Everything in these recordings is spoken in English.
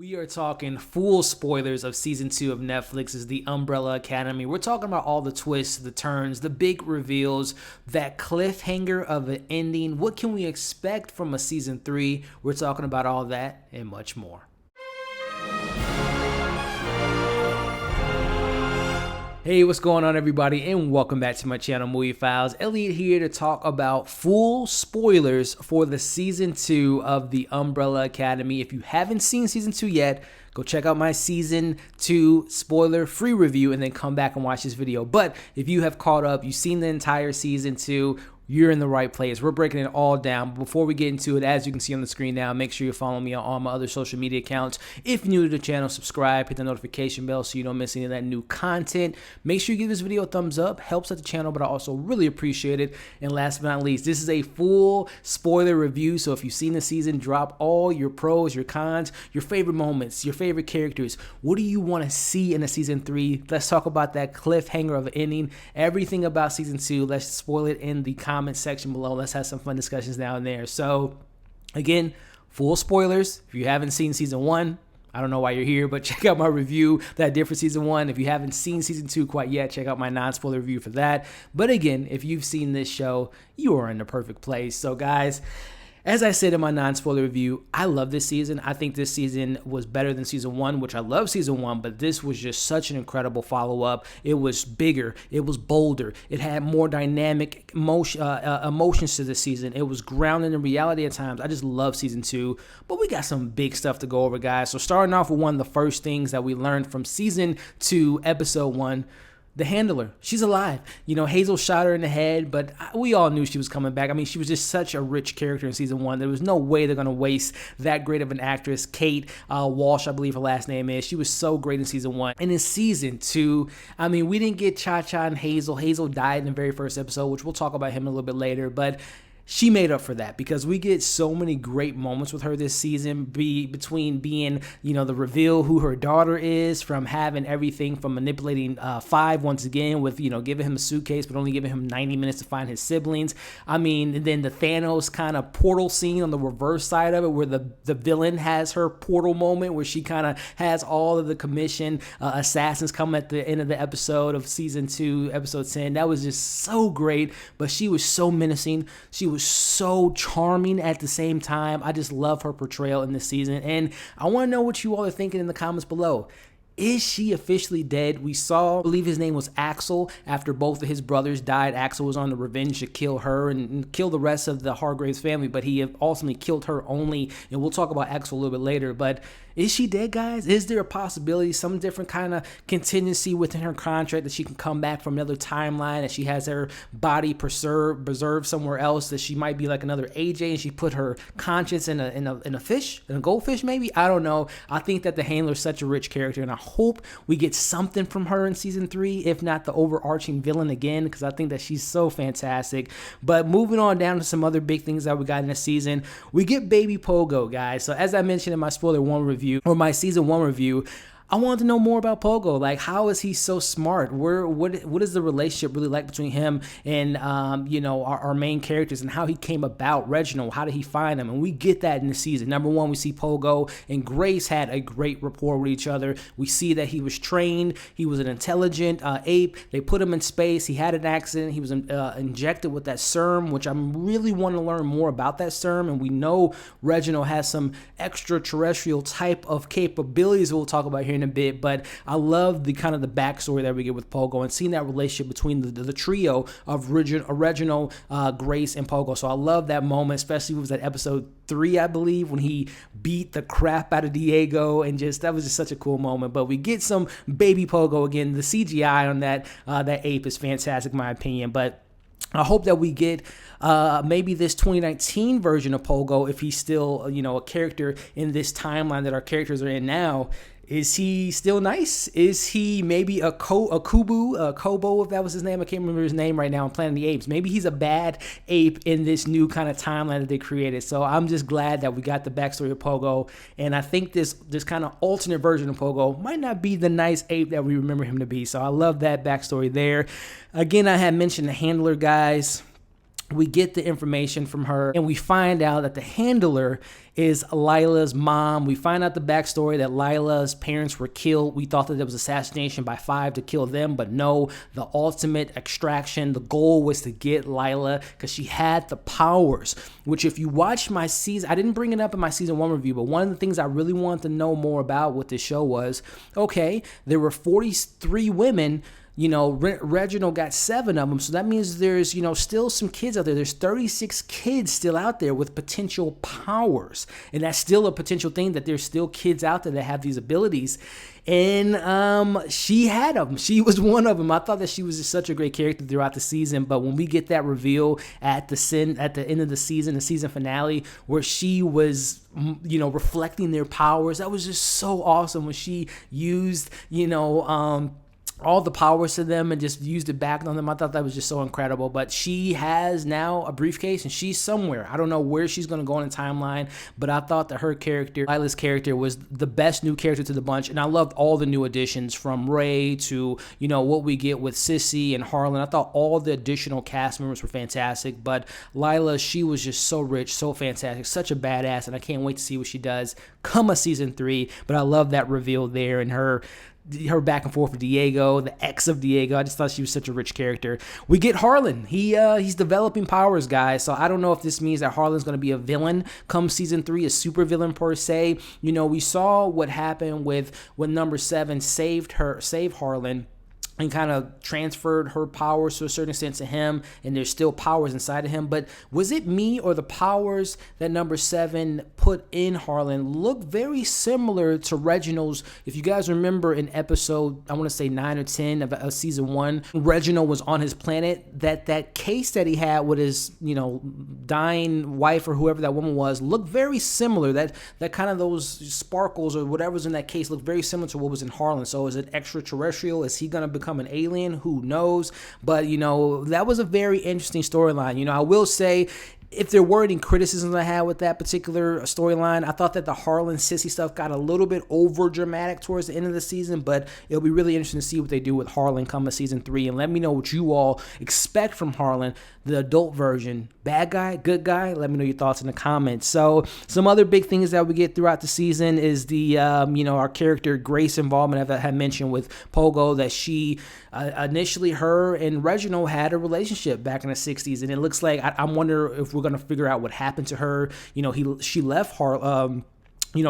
We are talking full spoilers of season 2 of Netflix's The Umbrella Academy. We're talking about all the twists, the turns, the big reveals, that cliffhanger of an ending. What can we expect from a season 3? We're talking about all that and much more. Hey, what's going on, everybody, and welcome back to my channel, Movie Files. Elliot here to talk about full spoilers for the season 2 of The Umbrella Academy. If you haven't seen season 2 yet, go check out my season 2 spoiler-free review and then come back and watch this video. But if you have caught up, you've seen the entire season 2, you're in the right place. We're breaking it all down. But before we get into it, as you can see on the screen now, make sure you follow me on all my other social media accounts. If you're new to the channel, subscribe, hit the notification bell so you don't miss any of that new content. Make sure you give this video a thumbs up. Helps out the channel, but I also really appreciate it. And last but not least, this is a full spoiler review. So if you've seen the season, drop all your pros, your cons, your favorite moments, your favorite characters. What do you want to see in a season 3? Let's talk about that cliffhanger of an ending. Everything about season 2. Let's spoil it in the comment section below. Let's have some fun discussions down there. So again, full spoilers. If you haven't seen season 1, I don't know why you're here, but check out my review that did for season 1. If you haven't seen season 2 quite yet, check out my non-spoiler review for that. But again, if you've seen this show, you are in the perfect place. So guys, as I said in my non-spoiler review, I love this season. I think this season was better than season 1, which I love season 1, but this was just such an incredible follow-up. It was bigger. It was bolder. It had more dynamic emotions to this season. It was grounded in reality at times. I just love season 2, but we got some big stuff to go over, guys. So starting off with one of the first things that we learned from season 2, episode 1, the handler, she's alive. You know, Hazel shot her in the head, but we all knew she was coming back. I mean, she was just such a rich character in season 1. There was no way they're going to waste that great of an actress. Kate Walsh, I believe her last name is. She was so great in season 1. And in season 2, I mean, we didn't get Cha-Cha and Hazel. Hazel died in the very first episode, which we'll talk about him a little bit later, but she made up for that because we get so many great moments with her this season, between being, you know, the reveal who her daughter is, from having everything from manipulating Five once again with, you know, giving him a suitcase but only giving him 90 minutes to find his siblings. I mean, and then the Thanos kind of portal scene on the reverse side of it where the villain has her portal moment where she kind of has all of the commission assassins come at the end of the episode of season 2, episode 10. That was just so great, but she was so menacing. She was so charming at the same time. I just love her portrayal in this season, and I want to know what you all are thinking in the comments below. Is she officially dead? We saw, I believe his name was Axel, after both of his brothers died. Axel was on the revenge to kill her and kill the rest of the Hargraves family, but he ultimately killed her only, and we'll talk about Axel a little bit later. But is she dead, guys? Is there a possibility, some different kind of contingency within her contract that she can come back from another timeline, that she has her body preserved somewhere else, that she might be like another AJ and she put her conscience in a fish, in a goldfish maybe? I don't know. I think that the handler is such a rich character, and I hope we get something from her in season 3, if not the overarching villain again, because I think that she's so fantastic. But moving on down to some other big things that we got in this season, we get baby Pogo, guys. So as I mentioned in my spoiler 1 review, or my season 1 review, I wanted to know more about Pogo. Like, how is he so smart? What is the relationship really like between him and you know, our main characters, and how he came about Reginald? How did he find him? And we get that in the season. Number 1, we see Pogo and Grace had a great rapport with each other. We see that he was trained. He was an intelligent ape. They put him in space. He had an accident. He was injected with that serum, which I'm really wanting to learn more about that serum. And we know Reginald has some extraterrestrial type of capabilities we'll talk about here in a bit, but I love the kind of the backstory that we get with Pogo and seeing that relationship between the trio of Reginald, Grace, and Pogo. So I love that moment, especially with that episode 3, I believe, when he beat the crap out of Diego, and just that was just such a cool moment. But we get some baby Pogo again. The CGI on that ape is fantastic in my opinion, but I hope that we get maybe this 2019 version of Pogo, if he's still, you know, a character in this timeline that our characters are in now. Is he still nice? Is he maybe a Kobo, if that was his name? I can't remember his name right now on Planet of the Apes. Maybe he's a bad ape in this new kind of timeline that they created. So I'm just glad that we got the backstory of Pogo. And I think this kind of alternate version of Pogo might not be the nice ape that we remember him to be. So I love that backstory there. Again, I had mentioned the handler, guys. we get the information from her, and we find out that the handler is Layla's mom. We find out the backstory that Layla's parents were killed. We thought that there was assassination by 5 to kill them, but no, the ultimate extraction, the goal was to get Layla because she had the powers, which if you watch my season, I didn't bring it up in my season 1 review, but one of the things I really wanted to know more about with this show was, okay, there were 43 women. Reginald got 7 of them. So that means there's, still some kids out there. There's 36 kids still out there with potential powers. And that's still a potential thing, that there's still kids out there that have these abilities. And she had them. She was one of them. I thought that she was just such a great character throughout the season. But when we get that reveal at the end of the season finale, where she was, reflecting their powers, that was just so awesome when she used, all the powers to them and just used it back on them. I thought that was just so incredible. But she has now a briefcase and she's somewhere. I don't know where she's going to go in the timeline, but I thought that her character, Layla's character, was the best new character to the bunch. And I loved all the new additions, from Ray to, what we get with Sissy and Harlan. I thought all the additional cast members were fantastic. But Layla, she was just so rich, so fantastic, such a badass. And I can't wait to see what she does come a season 3. But I love that reveal there, and her back and forth with Diego, the ex of Diego. I just thought she was such a rich character. We get Harlan. He's developing powers, guys. So I don't know if this means that Harlan's going to be a villain come season 3, a super villain per se. We saw what happened when number 7 saved Harlan and kind of transferred her powers to a certain extent to him, and there's still powers inside of him. But was it me, or the powers that number 7 put in Harlan look very similar to Reginald's? If you guys remember in episode, I want to say 9 or 10 of season 1, Reginald was on his planet, that case that he had with his, dying wife or whoever that woman was, looked very similar. That kind of those sparkles or whatever's in that case looked very similar to what was in Harlan. So is it extraterrestrial? Is he going to become an alien? Who knows? But that was a very interesting storyline. I will say, if there were any criticisms I had with that particular storyline, I thought that the Harlan Sissy stuff got a little bit over dramatic towards the end of the season, but it'll be really interesting to see what they do with Harlan come to season 3, and let me know what you all expect from Harlan, the adult version. Bad guy, good guy? Let me know your thoughts in the comments. So some other big things that we get throughout the season is the, our character Grace involvement, as I had mentioned with Pogo, that she initially, her and Reginald had a relationship back in the 60s, and it looks like, I wonder if we're going to figure out what happened to her. She left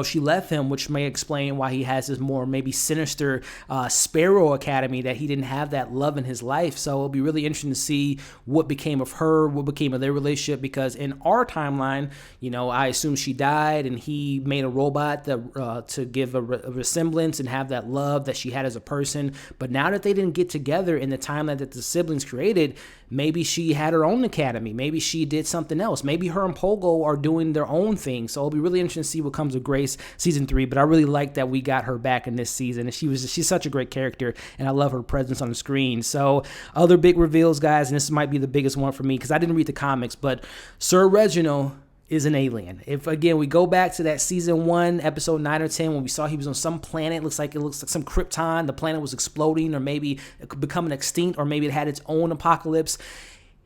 she left him, which may explain why he has this more maybe sinister Sparrow Academy, that he didn't have that love in his life. So it'll be really interesting to see what became of her, what became of their relationship, because in our timeline, I assume she died and he made a robot to give a resemblance and have that love that she had as a person. But now that they didn't get together in the timeline that the siblings created, maybe she had her own academy. Maybe she did something else. Maybe her and Pogo are doing their own thing. So it'll be really interesting to see what comes of Grace season 3. But I really like that we got her back in this season. And she's such a great character, and I love her presence on the screen. So other big reveals, guys, and this might be the biggest one for me because I didn't read the comics, but Sir Reginald is an alien. If again we go back to that season 1 episode 9 or 10 when we saw he was on some planet, it looks like some Krypton, the planet was exploding or maybe becoming extinct, or maybe it had its own apocalypse.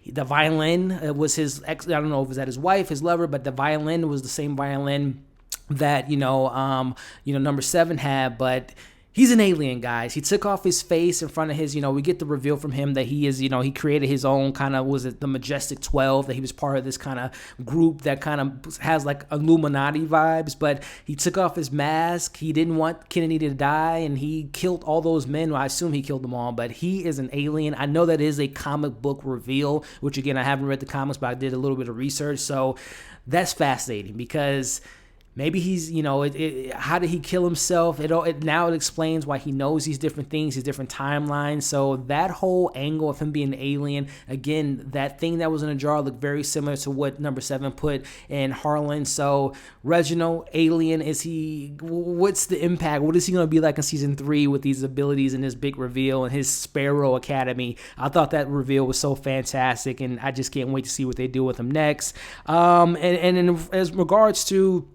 The violin was his ex, I don't know if it was that his wife, his lover, but the violin was the same violin that number 7 had. But he's an alien, guys. He took off his face in front of his, we get the reveal from him that he is, he created his own kind of, was it the Majestic 12, that he was part of this kind of group that kind of has like Illuminati vibes, but he took off his mask. He didn't want Kennedy to die, and he killed all those men. Well, I assume he killed them all, but he is an alien. I know that is a comic book reveal, which again, I haven't read the comics, but I did a little bit of research. So that's fascinating because maybe he's, how did he kill himself? Now it explains why he knows these different things, these different timelines. So that whole angle of him being an alien, again, that thing that was in a jar looked very similar to what number 7 put in Harlan. So Reginald, alien, what's the impact? What is he going to be like in season 3 with these abilities and this big reveal and his Sparrow Academy? I thought that reveal was so fantastic, and I just can't wait to see what they do with him next. And as regards to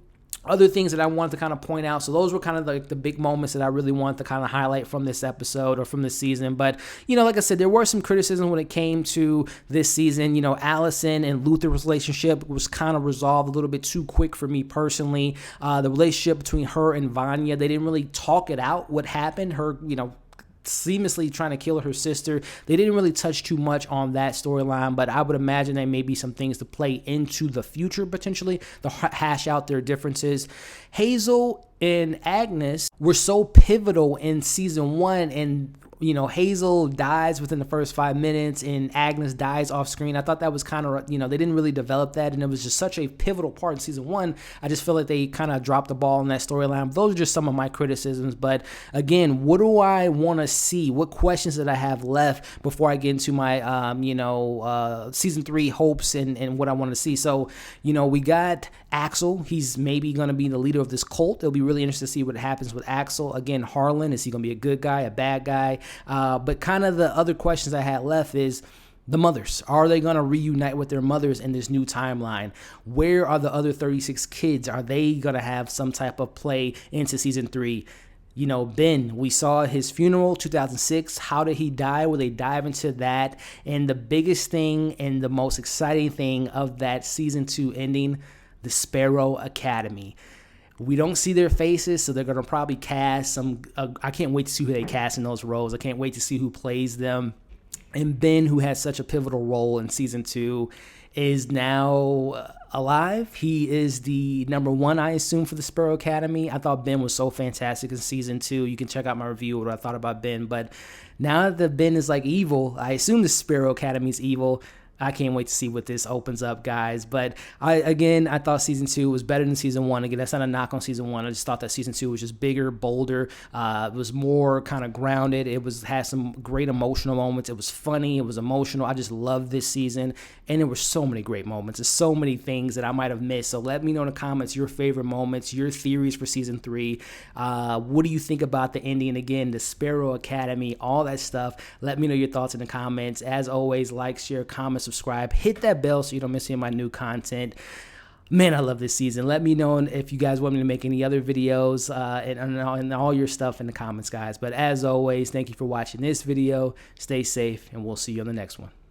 other things that I wanted to kind of point out. So those were kind of like the big moments that I really wanted to kind of highlight from this episode or from this season. But, you know, like I said, there were some criticisms when it came to this season. You know, Allison and Luther's relationship was kind of resolved a little bit too quick for me personally. The relationship between her and Vanya, they didn't really talk it out what happened. Her, you know, seamlessly trying to kill her sister. They didn't really touch too much on that storyline, but I would imagine there may be some things to play into the future potentially to hash out their differences. Hazel and Agnes were so pivotal in season 1, and you know, Hazel dies within the first 5 minutes and Agnes dies off screen. I thought that was kind of, you know, they didn't really develop that, and it was just such a pivotal part in season 1. I just feel like they kind of dropped the ball in that storyline. Those are just some of my criticisms. But again, what do I want to see? What questions that I have left before I get into my, season 3 hopes and what I want to see? So, you know, we got Axel. He's maybe going to be the leader of this cult. It'll be really interesting to see what happens with Axel. Again, Harlan, is he going to be a good guy, a bad guy? But kind of the other questions I had left is the mothers. Are they going to reunite with their mothers in this new timeline? Where are the other 36 kids? Are they going to have some type of play into season 3? You know, Ben, we saw his funeral, 2006. How did he die? Will they dive into that? And the biggest thing and the most exciting thing of that season 2 ending, the Sparrow Academy. We don't see their faces, so they're going to probably cast some. I can't wait to see who they cast in those roles. I can't wait to see who plays them. And Ben, who has such a pivotal role in season 2, is now alive. He is the number 1, I assume, for the Sparrow Academy. I thought Ben was so fantastic in season 2. You can check out my review of what I thought about Ben. But now that Ben is like evil, I assume the Sparrow Academy is evil. I can't wait to see what this opens up, guys. But I thought season 2 was better than season 1. Again, that's not a knock on season 1. I just thought that season 2 was just bigger, bolder. It was more kind of grounded. It had some great emotional moments. It was funny. It was emotional. I just loved this season. And there were so many great moments. There's so many things that I might have missed. So let me know in the comments your favorite moments, your theories for season 3. What do you think about the ending? Again, the Sparrow Academy, all that stuff. Let me know your thoughts in the comments. As always, like, share, comment, subscribe, hit that bell so you don't miss any of my new content. Man, I love this season. Let me know if you guys want me to make any other videos and all your stuff in the comments, guys. But as always, thank you for watching this video. Stay safe, and we'll see you on the next one.